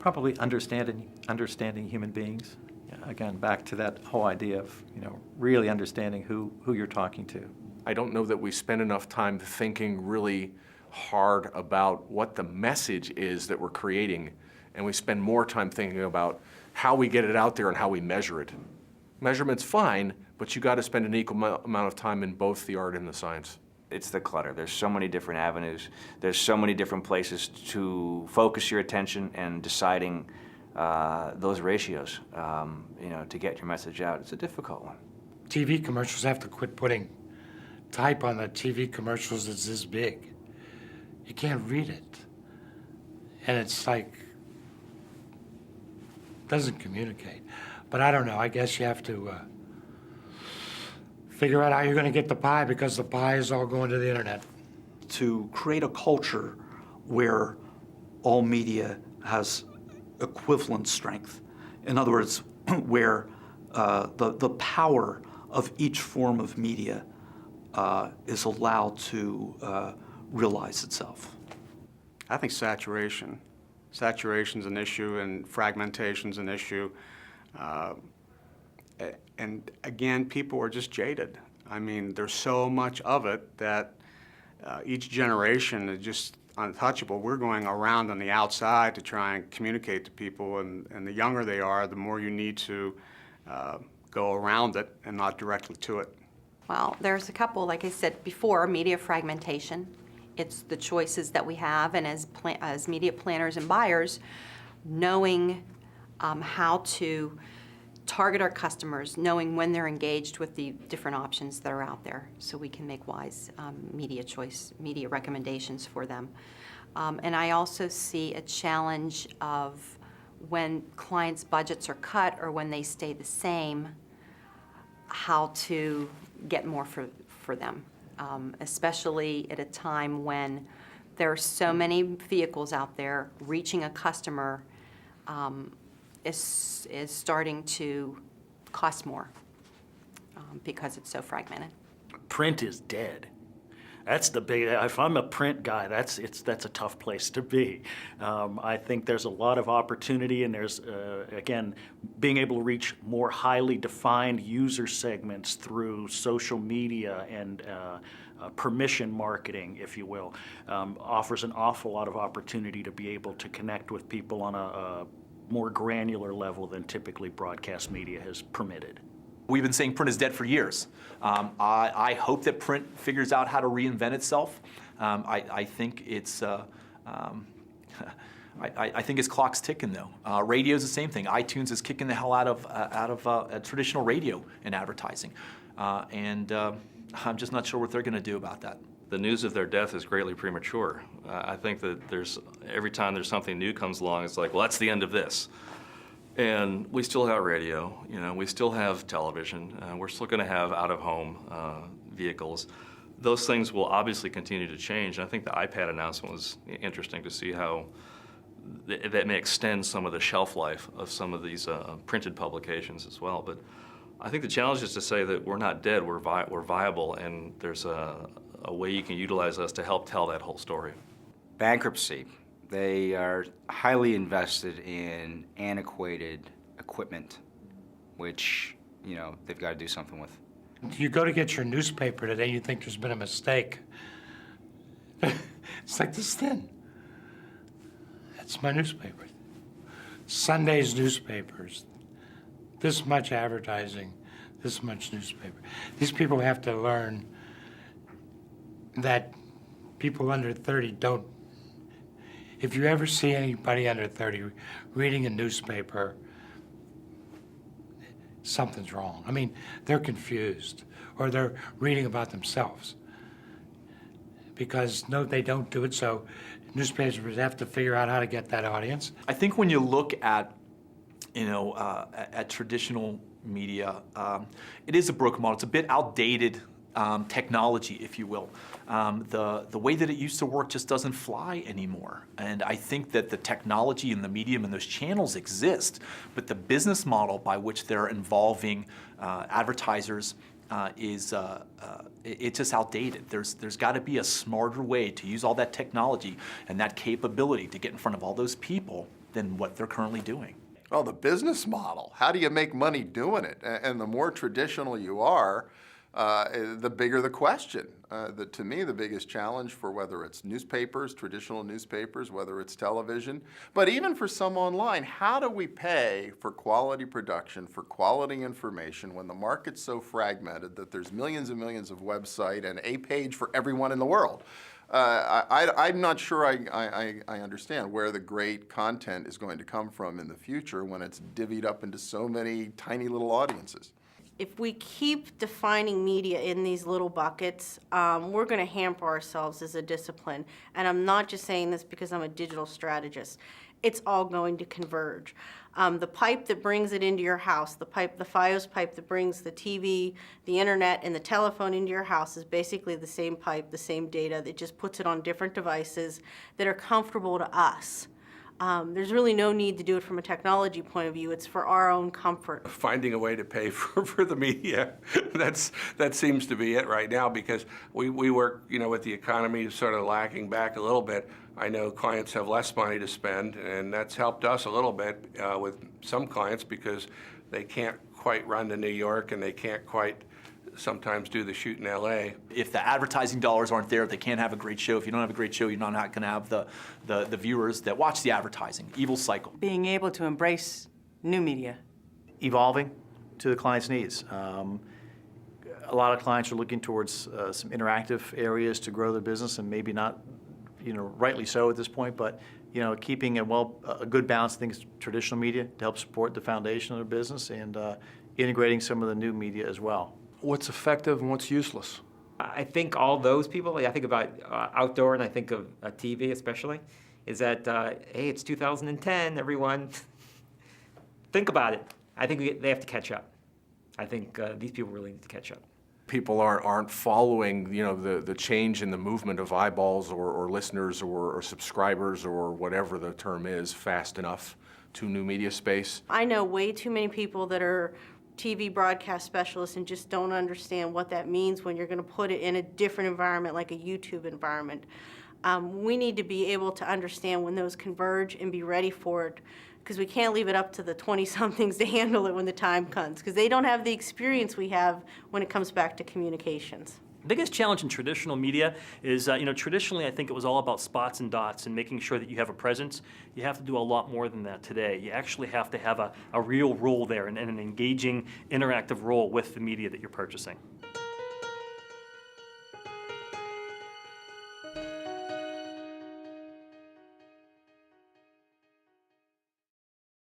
Probably understanding human beings. Again, back to that whole idea of, really understanding who you're talking to. I don't know that we spend enough time thinking really hard about what the message is that we're creating, and we spend more time thinking about how we get it out there and how we measure it. Measurement's fine, but you got to spend an equal amount of time in both the art and the science. It's the clutter. There's so many different avenues. There's so many different places to focus your attention and deciding those ratios, to get your message out. It's a difficult one. TV commercials have to quit putting type on the TV commercials that's this big. You can't read it. And it's like, doesn't communicate. But I don't know, I guess you have to figure out how you're gonna get the pie, because the pie is all going to the internet. To create a culture where all media has equivalent strength. In other words, where the power of each form of media is allowed to realize itself. I think saturation. Saturation's an issue and fragmentation's an issue. And again, people are just jaded. I mean, there's so much of it that each generation is just untouchable. We're going around on the outside to try and communicate to people, and the younger they are, the more you need to go around it and not directly to it. Well, there's a couple, like I said before, media fragmentation. It's the choices that we have, and as media planners and buyers, knowing how to target our customers, knowing when they're engaged with the different options that are out there, so we can make wise media recommendations for them. And I also see a challenge of when clients' budgets are cut or when they stay the same, how to get more for them, especially at a time when there are so many vehicles out there. Reaching a customer is starting to cost more because it's so fragmented. Print is dead. That's the big, if I'm a print guy, that's a tough place to be. I think there's a lot of opportunity, and there's, again, being able to reach more highly defined user segments through social media and permission marketing, if you will, offers an awful lot of opportunity to be able to connect with people on a more granular level than typically broadcast media has permitted. We've been saying print is dead for years. I hope that print figures out how to reinvent itself. I think it's I think its clock's ticking though. Radio's the same thing. iTunes is kicking the hell out of traditional radio and advertising, and I'm just not sure what they're going to do about that. The news of their death is greatly premature. I think that every time there's something new comes along, it's like, well, that's the end of this. And we still have radio, we still have television, we're still going to have out-of-home vehicles. Those things will obviously continue to change. And I think the iPad announcement was interesting to see how that may extend some of the shelf life of some of these printed publications as well. But I think the challenge is to say that we're not dead, we're viable, and there's a way you can utilize us to help tell that whole story. Bankruptcy. They are highly invested in antiquated equipment, which, they've got to do something with. You go to get your newspaper today, you think there's been a mistake. It's like this thin. That's my newspaper. Sunday's newspapers, this much advertising, this much newspaper. These people have to learn that people under 30 don't. If you ever see anybody under 30 reading a newspaper, something's wrong. I mean, they're confused, or they're reading about themselves. Because no, they don't do it, so newspapers have to figure out how to get that audience. I think when you look at, at traditional media, it is a broken model. It's a bit outdated technology, if you will. The way that it used to work just doesn't fly anymore. And I think that the technology and the medium and those channels exist, but the business model by which they're involving advertisers it's just outdated. There's got to be a smarter way to use all that technology and that capability to get in front of all those people than what they're currently doing. Well, the business model, how do you make money doing it? And the more traditional you are, the bigger the question. To me, the biggest challenge for whether it's newspapers, traditional newspapers, whether it's television, but even for some online, how do we pay for quality production, for quality information when the market's so fragmented that there's millions and millions of websites and a page for everyone in the world? I'm not sure I understand where the great content is going to come from in the future when it's divvied up into so many tiny little audiences. If we keep defining media in these little buckets, we're going to hamper ourselves as a discipline. And I'm not just saying this because I'm a digital strategist. It's all going to converge. The pipe that brings it into your house, the Fios pipe that brings the TV, the internet, and the telephone into your house is basically the same pipe, the same data that just puts it on different devices that are comfortable to us. There's really no need to do it from a technology point of view. It's for our own comfort. Finding a way to pay for the media, that seems to be it right now, because we work, with the economy sort of lacking back a little bit. I know clients have less money to spend, and that's helped us a little bit with some clients because they can't quite run to New York and they can't quite sometimes do the shoot in LA. If the advertising dollars aren't there, they can't have a great show. If you don't have a great show, you're not going to have the viewers that watch the advertising. Evil cycle. Being able to embrace new media. Evolving to the client's needs. A lot of clients are looking towards some interactive areas to grow their business, and maybe not, rightly so at this point, but keeping a good balance of things, traditional media to help support the foundation of their business, and integrating some of the new media as well. What's effective and what's useless? I think all those people, I think about outdoor and I think of TV especially, is that, hey, it's 2010, everyone. Think about it. I think they have to catch up. I think these people really need to catch up. People aren't following, the change in the movement of eyeballs or listeners or subscribers or whatever the term is fast enough to new media space. I know way too many people that are TV broadcast specialists and just don't understand what that means when you're going to put it in a different environment like a YouTube environment. We need to be able to understand when those converge and be ready for it, because we can't leave it up to the 20-somethings to handle it when the time comes, because they don't have the experience we have when it comes back to communications. The biggest challenge in traditional media is, traditionally I think it was all about spots and dots and making sure that you have a presence. You have to do a lot more than that today. You actually have to have a real role there and an engaging, interactive role with the media that you're purchasing.